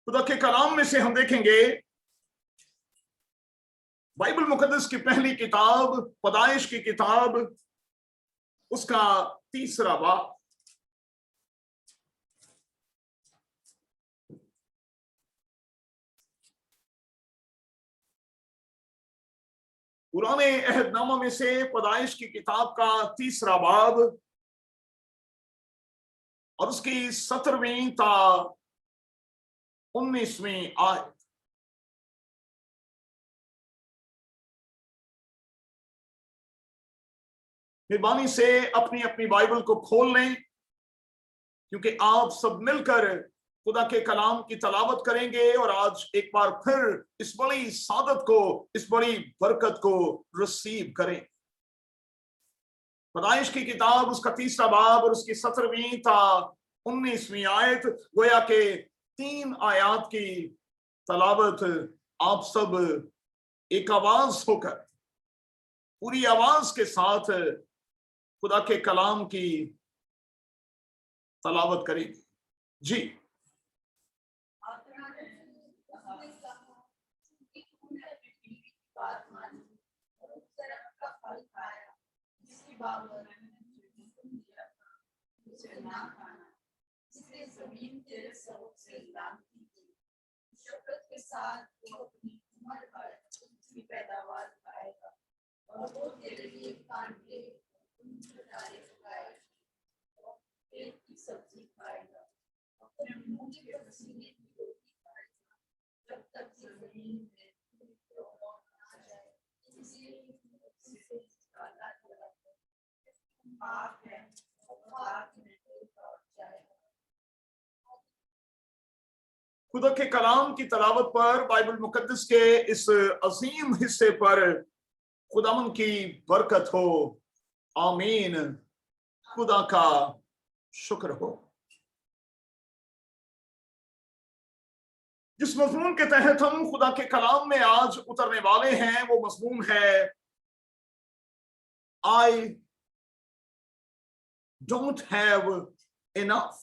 खुदा के कलाम में से हम देखेंगे बाइबल मुकद्दस की पहली किताब पैदाइश की किताब उसका 3रा बाब। पुराने अहदनामा में से पैदाइश की किताब का 3रा बाब और उसकी 17वीं ता 19वीं आयत। मेहरबानी से अपनी अपनी बाइबल को खोल लें, क्योंकि आप सब मिलकर खुदा के कलाम की तलावत करेंगे और आज एक बार फिर इस बड़ी सादत को, इस बड़ी बरकत को रिसीव करें। पैदाइश की किताब उसका 3रा बाब और उसकी 17वीं ता 19वीं आयत, गोया के 3 आयत की तलावत आप सब एक आवाज होकर पूरी आवाज के साथ खुदा के कलाम की तलावत करेंगे। जी। के साथ वो अपनी उम्र भर उसकी पैदावार पाएगा और वो तेरे लिए कांटे और पेट की सब्जी खाएगा, अपने मुंह के पसीने की रोटी खाएगा जब तक जमीन में आ जाए। इसलिए काला पाप है और पाप में लौट जाएगा। खुदा के कलाम की तलावत पर, बाइबल मुकद्दस के इस अजीम हिस्से पर खुदावन की बरकत हो। आमीन। खुदा का शुक्र हो। जिस मजमून के तहत हम खुदा के कलाम में आज उतरने वाले हैं वो मजमून है I don't have enough.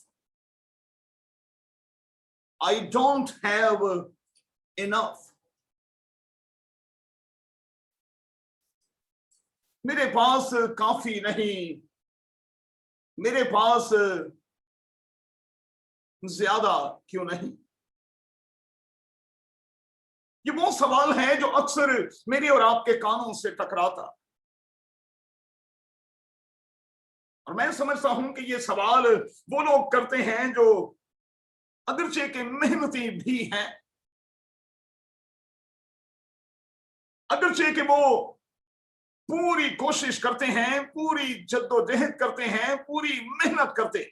I don't have enough. मेरे पास काफी नहीं, मेरे पास ज्यादा क्यों नहीं। ये वो सवाल है जो अक्सर मेरे और आपके कानों से टकराता, और मैं समझता हूं कि ये सवाल वो लोग करते हैं जो अगरचे के मेहनती भी हैं, अगरचे के वो पूरी कोशिश करते हैं, पूरी जद्दोजहद करते हैं, पूरी मेहनत करते,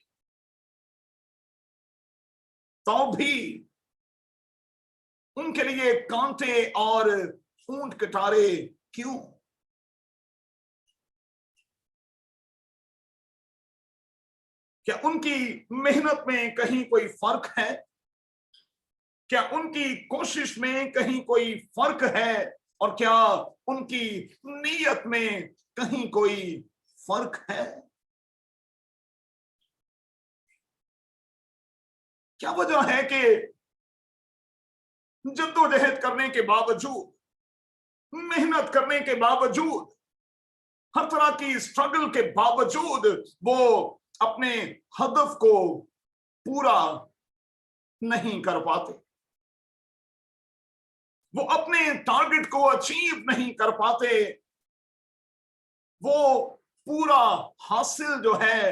तो भी उनके लिए कांटे और ऊंट कटारे क्यों। क्या उनकी मेहनत में कहीं कोई फर्क है? क्या उनकी कोशिश में कहीं कोई फर्क है? और क्या उनकी नीयत में कहीं कोई फर्क है? क्या वजह है कि जद्दोजहद करने के बावजूद, मेहनत करने के बावजूद, हर तरह की स्ट्रगल के बावजूद वो अपने हदफ को पूरा नहीं कर पाते, वो अपने टारगेट को अचीव नहीं कर पाते, वो पूरा हासिल जो है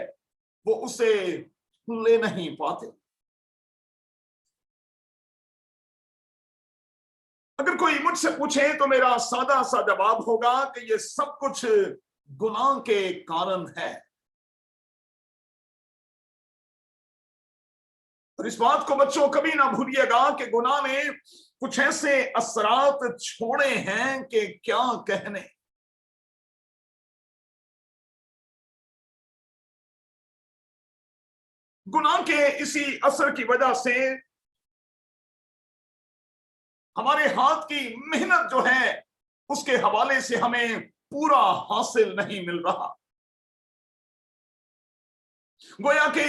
वो उसे ले नहीं पाते। अगर कोई मुझसे पूछे तो मेरा सादा सा जवाब होगा कि ये सब कुछ गुनाह के कारण है। और इस बात को बच्चों कभी ना भूलिएगा कि गुनाह ने कुछ ऐसे असरात छोड़े हैं कि क्या कहने। गुनाह के इसी असर की वजह से हमारे हाथ की मेहनत जो है उसके हवाले से हमें पूरा हासिल नहीं मिल रहा। गोया के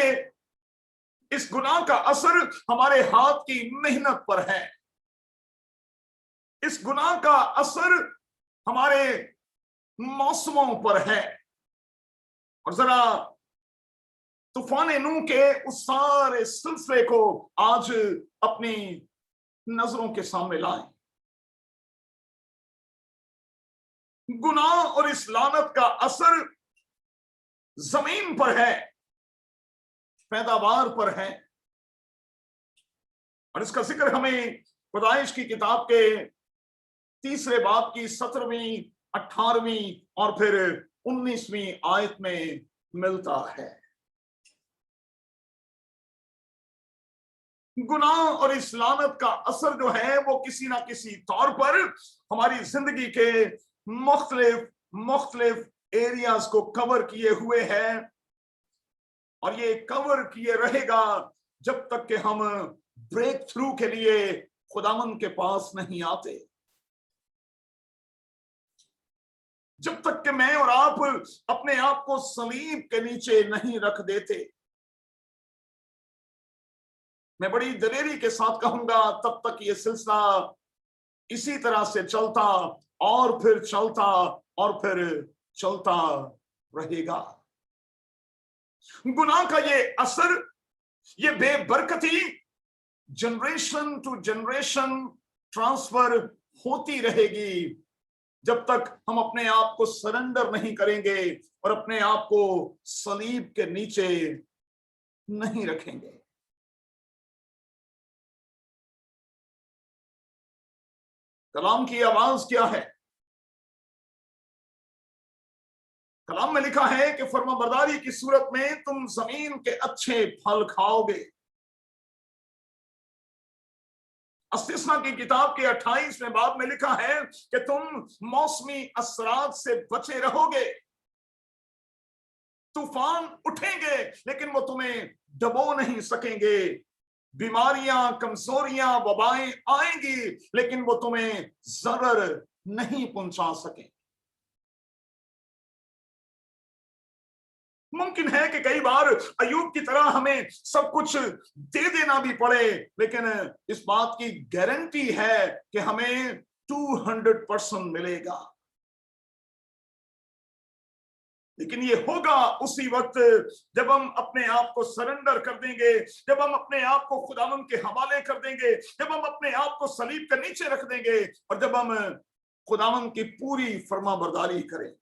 इस गुनाह का असर हमारे हाथ की मेहनत पर है। इस गुनाह का असर हमारे मौसमों पर है। और जरा तूफान नूह के उस सारे सिलसिले को आज अपनी नजरों के सामने लाएं। गुनाह और इस लानत का असर जमीन पर है, पैदावार पर है। और इसका जिक्र हमें पैदाइश की किताब के 3 बाब की 17वीं, 18वीं और फिर 19वीं आयत में मिलता है। गुनाह और इस लानत का असर जो है वो किसी ना किसी तौर पर हमारी जिंदगी के मुख्तलिफ एरियाज को कवर किए हुए है, और ये कवर किए रहेगा जब तक कि हम ब्रेक थ्रू के लिए खुदावन के पास नहीं आते, जब तक कि मैं और आप अपने आप को सलीब के नीचे नहीं रख देते। मैं बड़ी दलेरी के साथ कहूंगा, तब तक ये सिलसिला इसी तरह से चलता और फिर चलता और फिर चलता रहेगा। गुनाह का ये असर, ये बेबरकती जनरेशन टू जनरेशन ट्रांसफर होती रहेगी जब तक हम अपने आप को सरेंडर नहीं करेंगे और अपने आप को सलीब के नीचे नहीं रखेंगे। कलाम की आवाज क्या है? कलाम में लिखा है कि फर्माबरदारी की सूरत में तुम जमीन के अच्छे फल खाओगे। इस्तिस्ना की किताब के 28वें बाब में लिखा है कि तुम मौसमी असरात से बचे रहोगे। तूफान उठेंगे लेकिन वो तुम्हें दबो नहीं सकेंगे। बीमारियां, कमजोरियां, वबाएं आएंगी लेकिन वो तुम्हें जरर नहीं पहुंचा सके। मुमकिन है कि कई बार अयूब की तरह हमें सब कुछ दे देना भी पड़े, लेकिन इस बात की गारंटी है कि हमें 200% मिलेगा। लेकिन ये होगा उसी वक्त जब हम अपने आप को सरेंडर कर देंगे, जब हम अपने आप को खुदावंद के हवाले कर देंगे, जब हम अपने आप को सलीब के नीचे रख देंगे और जब हम खुदावंद की पूरी फरमाबरदारी करें।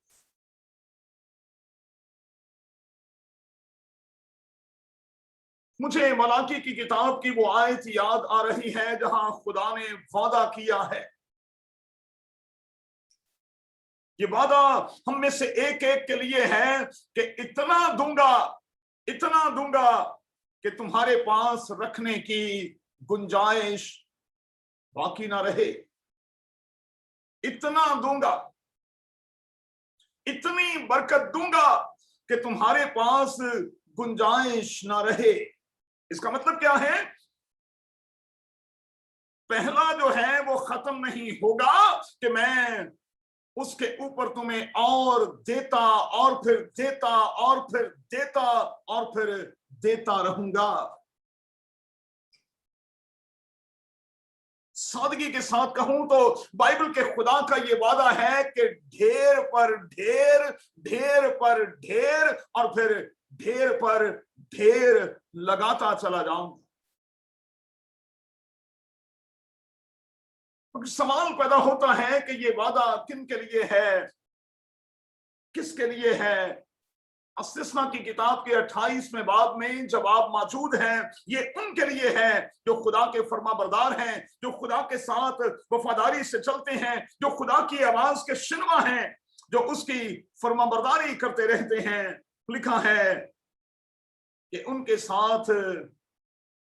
मुझे मलाकी की किताब की वो आयत याद आ रही है जहां खुदा ने वादा किया है। ये वादा हम में से एक एक के लिए है कि इतना दूंगा कि तुम्हारे पास रखने की गुंजाइश बाकी ना रहे। इतना दूंगा, इतनी बरकत दूंगा कि तुम्हारे पास गुंजाइश ना रहे। इसका मतलब क्या है? पहला जो है वो खत्म नहीं होगा कि मैं उसके ऊपर तुम्हें और देता और फिर देता और फिर देता और फिर देता रहूंगा। सादगी के साथ कहूं तो बाइबल के खुदा का ये वादा है कि ढेर पर ढेर, ढेर पर ढेर और फिर ढेर पर ढेर लगाता चला जाऊंगा। सवाल पैदा होता है कि ये वादा किन के लिए है, किसके लिए है? इस्तिस्ना की किताब के 28वें बाब में जवाब मौजूद है। ये उनके लिए है जो खुदा के फरमाबरदार हैं, जो खुदा के साथ वफादारी से चलते हैं, जो खुदा की आवाज के शिनवा हैं, जो उसकी फरमाबरदारी करते रहते हैं। लिखा है कि उनके साथ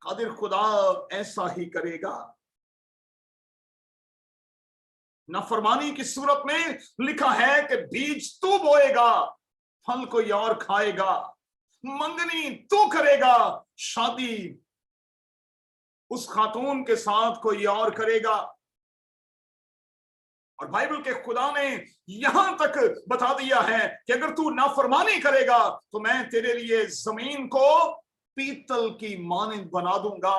कादिर खुदा ऐसा ही करेगा। नाफरमानी की सूरत में लिखा है कि बीज तू बोएगा, फल कोई और खाएगा। मंगनी तू करेगा, शादी उस खातून के साथ कोई और करेगा। और बाइबल के खुदा ने यहां तक बता दिया है कि अगर तू नाफरमानी करेगा तो मैं तेरे लिए जमीन को पीतल की मानंद बना दूंगा।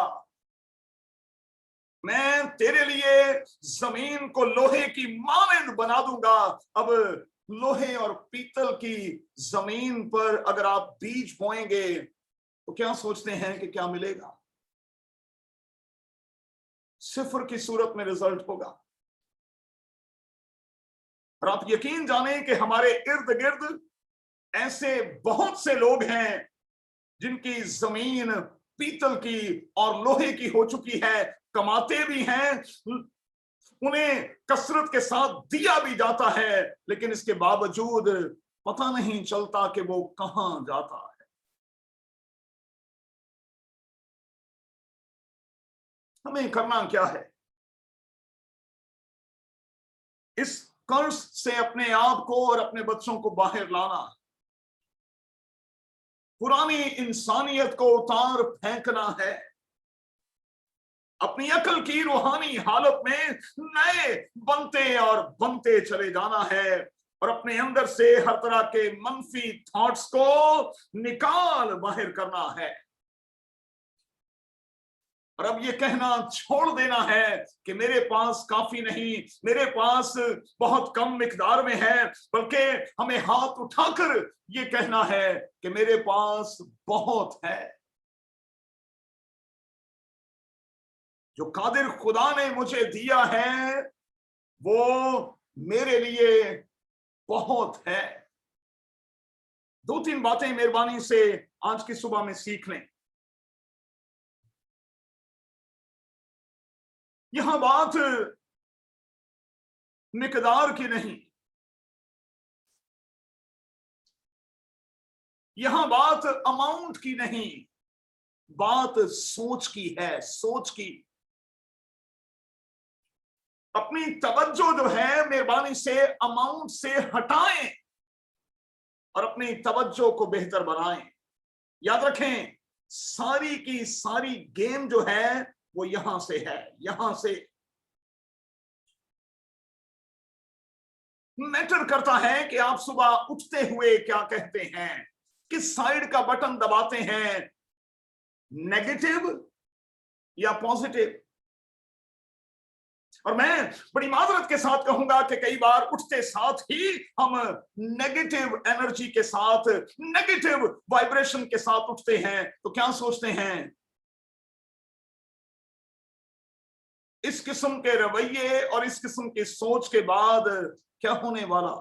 मैं तेरे लिए जमीन को लोहे की मानंद बना दूंगा। अब लोहे और पीतल की जमीन पर अगर आप बीज बोएंगे तो क्या सोचते हैं कि क्या मिलेगा? सिफर की सूरत में रिजल्ट होगा। और आप यकीन जानें कि हमारे इर्द गिर्द ऐसे बहुत से लोग हैं जिनकी जमीन पीतल की और लोहे की हो चुकी है, कमाते भी हैं, उन्हें कसरत के साथ दिया भी जाता है, लेकिन इसके बावजूद पता नहीं चलता कि वो कहां जाता है। हमें करना क्या है? इस कर्ज से अपने आप को और अपने बच्चों को बाहर लाना, पुरानी इंसानियत को उतार फेंकना है, अपनी अकल की रूहानी हालत में नए बनते और बनते चले जाना है, और अपने अंदर से हर तरह के मनफी थॉट्स को निकाल बाहर करना है। और अब ये कहना छोड़ देना है कि मेरे पास काफी नहीं, मेरे पास बहुत कम मिकदार में है, बल्कि हमें हाथ उठाकर ये कहना है कि मेरे पास बहुत है। जो कादिर खुदा ने मुझे दिया है वो मेरे लिए बहुत है। दो तीन बातें मेहरबानी से आज की सुबह में सीख लें। यहां बात मिकदार की नहीं, यहां बात अमाउंट की नहीं, बात सोच की है, सोच की। अपनी तवज्जो जो है मेहरबानी से अमाउंट से हटाएं और अपनी तवज्जो को बेहतर बनाएं। याद रखें, सारी की सारी गेम जो है वो यहां से है, यहां से। मैटर करता है कि आप सुबह उठते हुए क्या कहते हैं, किस साइड का बटन दबाते हैं, नेगेटिव या पॉजिटिव। और मैं बड़ी माजरत के साथ कहूंगा कि कई बार उठते साथ ही हम नेगेटिव एनर्जी के साथ, नेगेटिव वाइब्रेशन के साथ उठते हैं। तो क्या सोचते हैं, इस किस्म के रवैये और इस किस्म की सोच के बाद क्या होने वाला।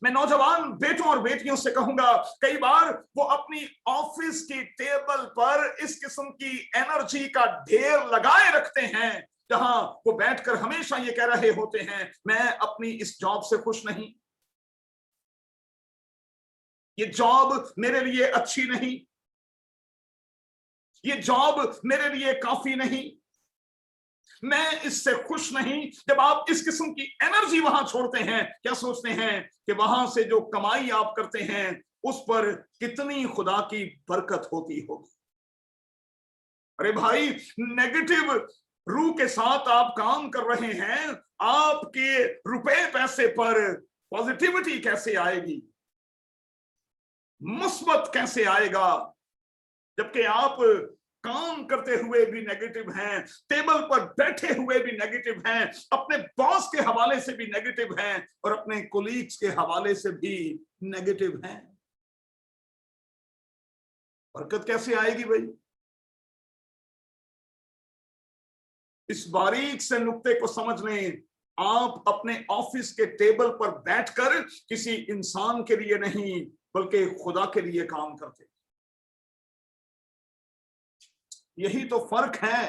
मैं नौजवान बेटों और बेटियों से कहूंगा, कई बार वो अपनी ऑफिस की टेबल पर इस किस्म की एनर्जी का ढेर लगाए रखते हैं, जहां वो बैठकर हमेशा ये कह रहे होते हैं, मैं अपनी इस जॉब से खुश नहीं, ये जॉब मेरे लिए अच्छी नहीं, ये जॉब मेरे लिए काफी नहीं, मैं इससे खुश नहीं। जब आप इस किस्म की एनर्जी वहां छोड़ते हैं, क्या सोचते हैं कि वहां से जो कमाई आप करते हैं उस पर कितनी खुदा की बरकत होती होगी। अरे भाई, नेगेटिव रूह के साथ आप काम कर रहे हैं, आपके रुपए पैसे पर पॉजिटिविटी कैसे आएगी, मुस्बत कैसे आएगा, जबकि आप काम करते हुए भी नेगेटिव हैं, टेबल पर बैठे हुए भी नेगेटिव हैं, अपने बॉस के हवाले से भी नेगेटिव हैं और अपने कोलीग्स के हवाले से भी नेगेटिव हैं। बरकत कैसे आएगी भाई? इस बारीक से नुक्ते को समझ लें। आप अपने ऑफिस के टेबल पर बैठकर किसी इंसान के लिए नहीं बल्कि खुदा के लिए काम करते। यही तो फर्क है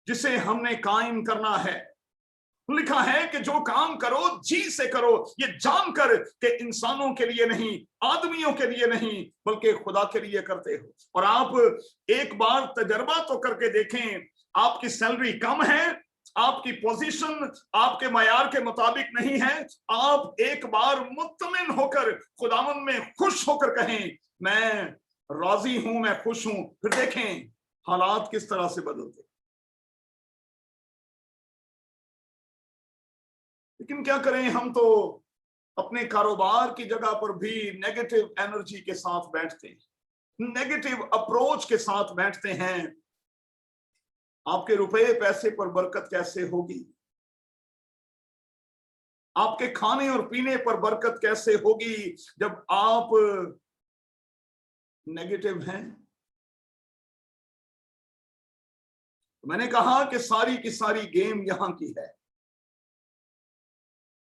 जिसे हमने कायम करना है। लिखा है कि जो काम करो जी से करो, ये जानकर कि इंसानों के लिए नहीं, आदमियों के लिए नहीं, बल्कि खुदा के लिए करते हो। और आप एक बार तजर्बा तो करके देखें, आपकी सैलरी कम है, आपकी पोजीशन आपके मयार के मुताबिक नहीं है, आप एक बार मुत्तमिन होकर खुदावन में खुश होकर कहें, मैं राजी हूं, मैं खुश हूं, फिर देखें हालात किस तरह से बदलते। लेकिन क्या करें, हम तो अपने कारोबार की जगह पर भी नेगेटिव एनर्जी के साथ बैठते हैं, नेगेटिव अप्रोच के साथ बैठते हैं, आपके रुपए पैसे पर बरकत कैसे होगी? आपके खाने और पीने पर बरकत कैसे होगी जब आप नेगेटिव हैं? मैंने कहा कि सारी की सारी गेम यहां की है।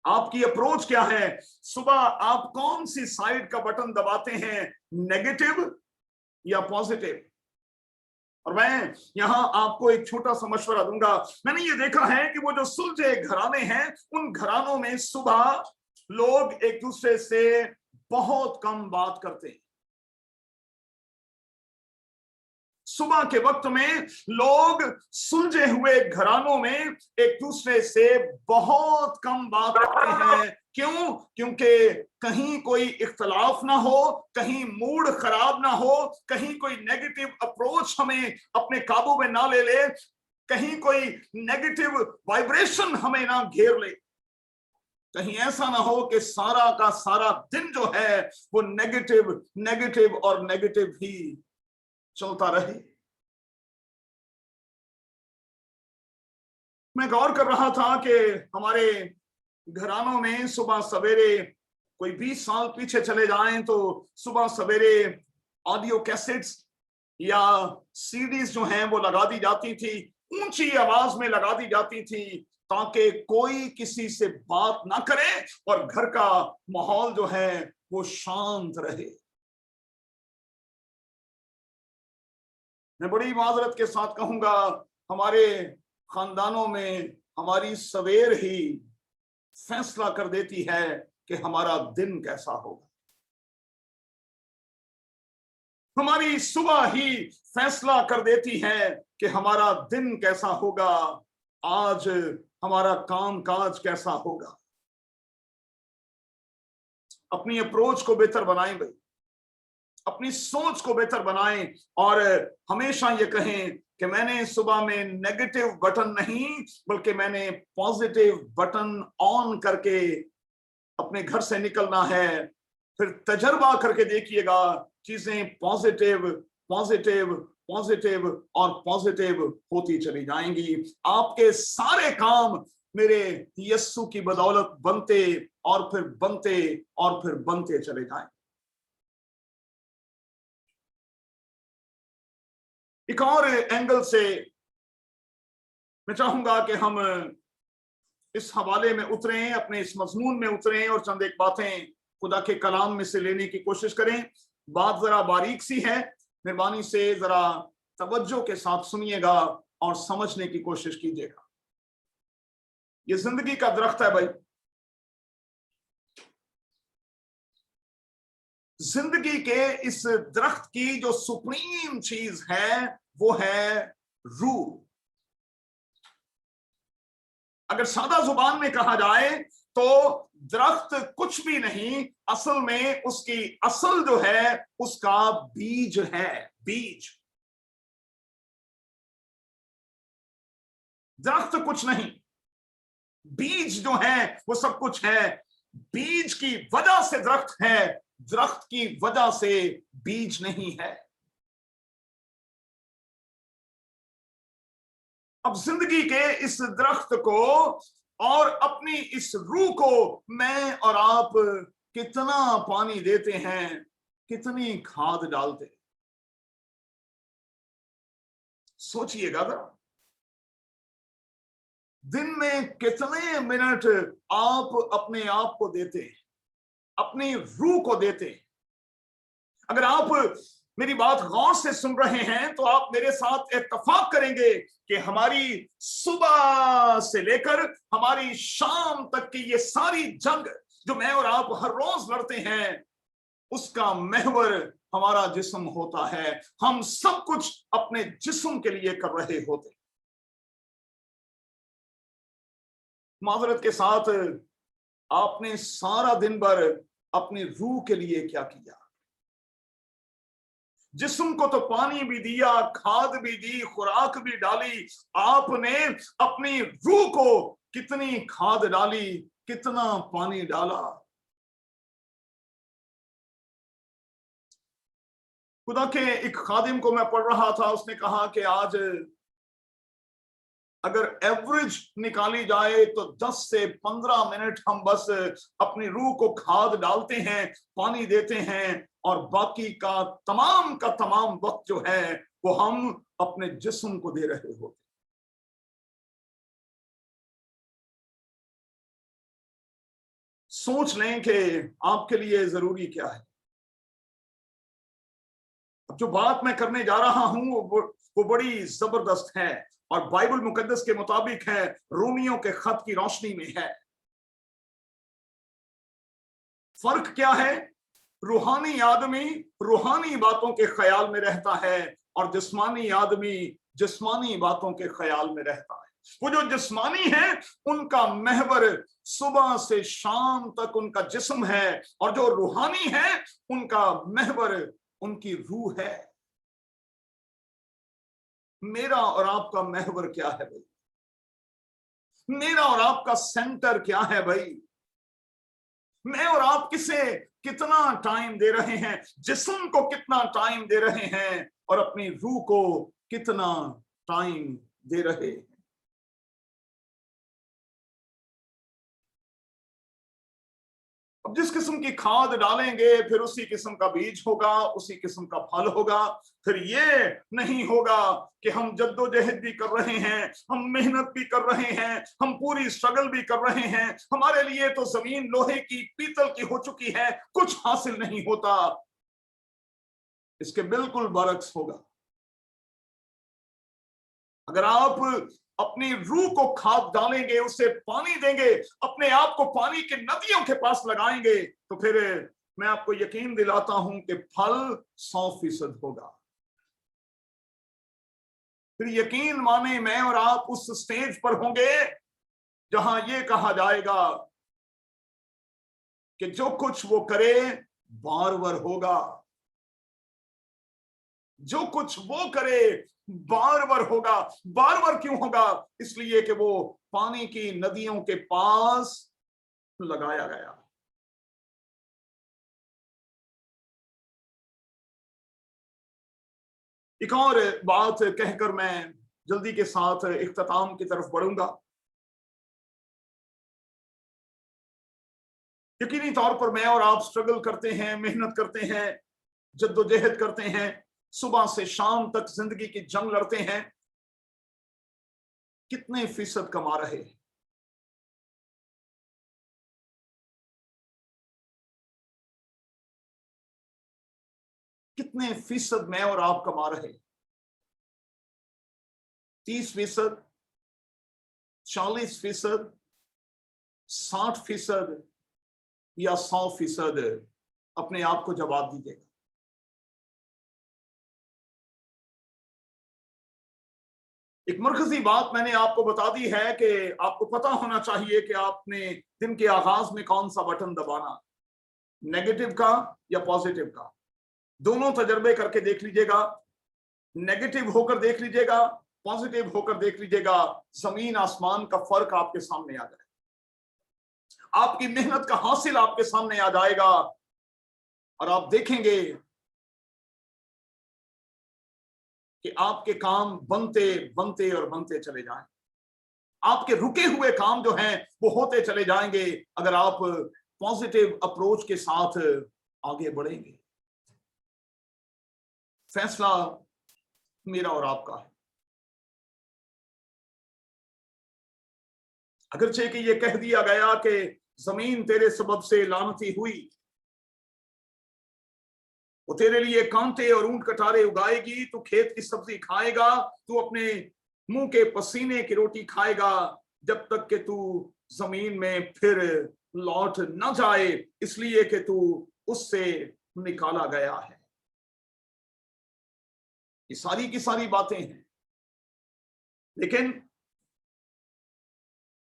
आपकी अप्रोच क्या है? सुबह आप कौन सी साइड का बटन दबाते हैं, नेगेटिव या पॉजिटिव? और मैं यहां आपको एक छोटा सा मशवरा दूंगा। मैंने ये देखा है कि वो जो सुलझे घराने हैं, उन घरानों में सुबह लोग एक दूसरे से बहुत कम बात करते हैं। सुबह के वक्त में लोग सुलझे हुए घरानों में एक दूसरे से बहुत कम बात करते हैं। क्यों? क्योंकि कहीं कोई इख्तलाफ ना हो, कहीं मूड खराब ना हो, कहीं कोई नेगेटिव अप्रोच हमें अपने काबू में ना ले ले, कहीं कोई नेगेटिव वाइब्रेशन हमें ना घेर ले, कहीं ऐसा ना हो कि सारा का सारा दिन जो है वो नेगेटिव नेगेटिव और नेगेटिव ही चलता रहे। मैं गौर कर रहा था कि हमारे घरानों में सुबह सवेरे, कोई 20 साल पीछे चले जाएं तो सुबह सवेरे ऑडियो कैसेट्स या सीडीज जो हैं वो लगा दी जाती थी, ऊंची आवाज में लगा दी जाती थी, ताकि कोई किसी से बात ना करे और घर का माहौल जो है वो शांत रहे। मैं बड़ी माजरत के साथ कहूंगा, हमारे खानदानों में हमारी सवेर ही फैसला कर देती है कि हमारा दिन कैसा होगा। हमारी सुबह ही फैसला कर देती है कि हमारा दिन कैसा होगा, आज हमारा काम काज कैसा होगा। अपनी अप्रोच को बेहतर बनाएं भाई, अपनी सोच को बेहतर बनाएं और हमेशा ये कहें कि मैंने सुबह में नेगेटिव बटन नहीं बल्कि मैंने पॉजिटिव बटन ऑन करके अपने घर से निकलना है। फिर तजर्बा करके देखिएगा, चीजें पॉजिटिव पॉजिटिव पॉजिटिव और पॉजिटिव होती चली जाएंगी। आपके सारे काम मेरे यस्सु की बदौलत बनते और फिर बनते और फिर बनते चले जाएंगे। एक और एंगल से मैं चाहूंगा कि हम इस हवाले में उतरें, अपने इस मजमून में उतरें और चंद एक बातें खुदा के कलाम में से लेने की कोशिश करें। बात जरा बारीक सी है, मेहरबानी से जरा तवज्जो के साथ सुनिएगा और समझने की कोशिश कीजिएगा। ये जिंदगी का दरख्त है भाई। जिंदगी के इस दरख्त की जो सुप्रीम चीज है वो है रूह। अगर सादा जुबान में कहा जाए तो दरख्त कुछ भी नहीं, असल में उसकी असल जो है उसका बीज है। बीज, दरख्त कुछ नहीं, बीज जो है वो सब कुछ है। बीज की वजह से दरख्त है, दरख्त की वजह से बीज नहीं है। अब जिंदगी के इस दरख्त को और अपनी इस रूह को मैं और आप कितना पानी देते हैं, कितनी खाद डालते हैं, सोचिएगा जरा। दिन में कितने मिनट आप अपने आप को देते हैं, अपनी रूह को देते हैं। अगर आप मेरी बात गौर से सुन रहे हैं तो आप मेरे साथ इत्तेफाक करेंगे कि हमारी सुबह से लेकर हमारी शाम तक की ये सारी जंग जो मैं और आप हर रोज लड़ते हैं, उसका महवर हमारा जिस्म होता है। हम सब कुछ अपने जिस्म के लिए कर रहे होते। माजरत के साथ, आपने सारा दिन भर अपनी रूह के लिए क्या किया? जिस्म को तो पानी भी दिया, खाद भी दी, खुराक भी डाली, आपने अपनी रूह को कितनी खाद डाली, कितना पानी डाला? खुदा के एक खादिम को मैं पढ़ रहा था, उसने कहा कि आज अगर एवरेज निकाली जाए तो 10 से 15 मिनट हम बस अपनी रूह को खाद डालते हैं, पानी देते हैं, और बाकी का तमाम वक्त जो है वो हम अपने जिस्म को दे रहे होते। सोच लें कि आपके लिए जरूरी क्या है। अब जो बात मैं करने जा रहा हूं वो बड़ी जबरदस्त है और बाइबल मुकद्दस के मुताबिक है, रोमियों के खत की रोशनी में है। फर्क क्या है? रूहानी आदमी रूहानी बातों के ख्याल में रहता है और जिस्मानी आदमी जिस्मानी बातों के ख्याल में रहता है। वो जो जिस्मानी है उनका महवर सुबह से शाम तक उनका जिस्म है, और जो रूहानी है उनका महवर उनकी रूह है। मेरा और आपका महवर क्या है भाई? मेरा और आपका सेंटर क्या है भाई? मैं और आप किसे कितना टाइम दे रहे हैं? जिस्म को कितना टाइम दे रहे हैं और अपनी रूह को कितना टाइम दे रहे हैं? अब जिस किस्म की खाद डालेंगे फिर उसी किस्म का बीज होगा, उसी किस्म का फल होगा। फिर ये नहीं होगा कि हम जद्दोजहद भी कर रहे हैं, हम मेहनत भी कर रहे हैं, हम पूरी स्ट्रगल भी कर रहे हैं, हमारे लिए तो जमीन लोहे की पीतल की हो चुकी है, कुछ हासिल नहीं होता। इसके बिल्कुल बरक्स होगा। अगर आप अपनी रूह को खाद डालेंगे, उसे पानी देंगे, अपने आप को पानी के नदियों के पास लगाएंगे, तो फिर मैं आपको यकीन दिलाता हूं कि फल 100% होगा। फिर यकीन माने मैं और आप उस स्टेज पर होंगे जहां ये कहा जाएगा कि जो कुछ वो करे बार-बार होगा। जो कुछ वो करे बार-बार होगा। बार-बार क्यों होगा? इसलिए कि वो पानी की नदियों के पास लगाया गया। एक और बात कहकर मैं जल्दी के साथ इख्तिताम की तरफ बढ़ूंगा। यकीनी तौर पर मैं और आप स्ट्रगल करते हैं, मेहनत करते हैं, जद्दोजहद करते हैं, सुबह से शाम तक जिंदगी की जंग लड़ते हैं। कितने फीसद कमा रहे हैं? कितने फीसद मैं और आप कमा रहे हैं? 30%, 40%, 60% या 100%? अपने आप को जवाब दीजिएगा। एक मरकजी बात मैंने आपको बता दी है कि आपको पता होना चाहिए कि आपने दिन के आगाज में कौन सा बटन दबाना, नेगेटिव का या पॉजिटिव का। दोनों तजर्बे करके देख लीजिएगा। नेगेटिव होकर देख लीजिएगा, पॉजिटिव होकर देख लीजिएगा। जमीन आसमान का फर्क आपके सामने आ जाएगा। आपकी मेहनत का हासिल आपके सामने आ जाएगा और आप देखेंगे कि आपके काम बनते बनते और बनते चले जाएं। आपके रुके हुए काम जो हैं वो होते चले जाएंगे अगर आप पॉजिटिव अप्रोच के साथ आगे बढ़ेंगे। फैसला मेरा और आपका है। अगरचे कि ये कह दिया गया कि जमीन तेरे सबब से लानती हुई, वो तेरे लिए कांटे और ऊंट कटारे उगाएगी, तू खेत की सब्जी खाएगा, तू अपने मुंह के पसीने की रोटी खाएगा जब तक कि तू जमीन में फिर लौट न जाए, इसलिए कि तू उससे निकाला गया है। ये सारी की सारी बातें हैं। लेकिन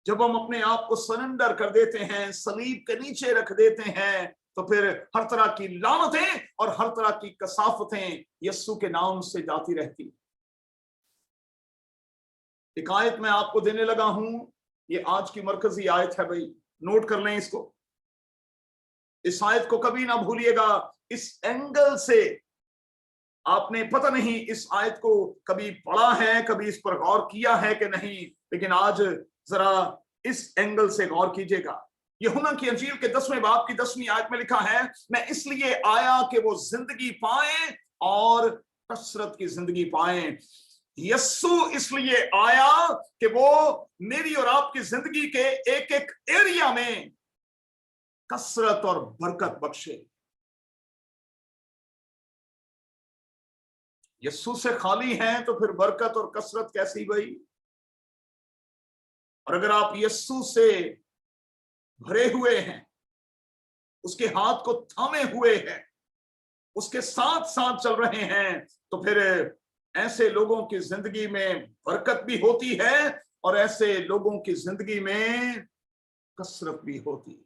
जब हम अपने आप को सरेंडर कर देते हैं, सलीब के नीचे रख देते हैं, तो फिर हर तरह की लानतें और हर तरह की कसाफतें यस्सु के नाम से जाती रहती। एक आयत मैं आपको देने लगा हूं, ये आज की मरकजी आयत है भाई, नोट कर लें इसको। इस आयत को कभी ना भूलिएगा। इस एंगल से आपने पता नहीं इस आयत को कभी पढ़ा है, कभी इस पर गौर किया है कि नहीं, लेकिन आज जरा इस एंगल से गौर कीजिएगा। यूहन्ना की अंजील के 10वें बाब की 10वीं आयत में लिखा है, मैं इसलिए आया कि वो जिंदगी पाए और कसरत की जिंदगी पाए। यस्सु इसलिए आया कि वो मेरी और आपकी जिंदगी के एक एक एरिया में कसरत और बरकत बख्शे। यस्सु से खाली हैं तो फिर बरकत और कसरत कैसी भाई? और अगर आप यस्सु से भरे हुए हैं, उसके हाथ को थामे हुए हैं, उसके साथ साथ चल रहे हैं, तो फिर ऐसे लोगों की जिंदगी में बरकत भी होती है और ऐसे लोगों की जिंदगी में कसरत भी होती है।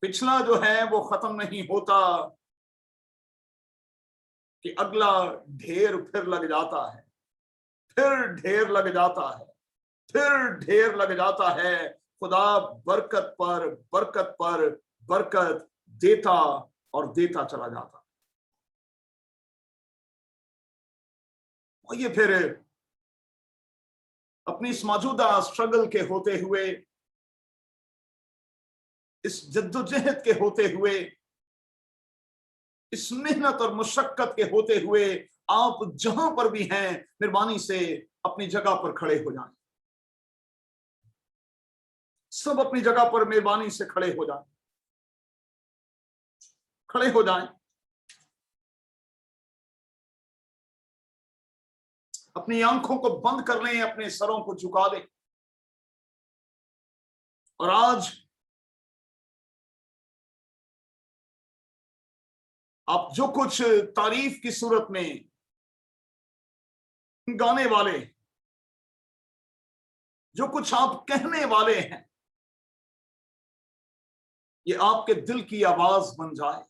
पिछला जो है वो खत्म नहीं होता कि अगला ढेर फिर लग जाता है, फिर ढेर लग जाता है, फिर ढेर लग जाता है। खुदा बरकत पर बरकत पर बरकत देता और देता चला जाता। और ये फिर अपनी इस मौजूदा स्ट्रगल के होते हुए, इस जद्दोजहद के होते हुए, इस मेहनत और मुशक्कत के होते हुए, आप जहां पर भी हैं, मेहरबानी से अपनी जगह पर खड़े हो जाएं। सब अपनी जगह पर मेहरबानी से खड़े हो जाएं, खड़े हो जाएं। अपनी आंखों को बंद कर लें, अपने सरों को झुका दें। और आज आप जो कुछ तारीफ की सूरत में गाने वाले, जो कुछ आप कहने वाले हैं, ये आपके दिल की आवाज बन जाए।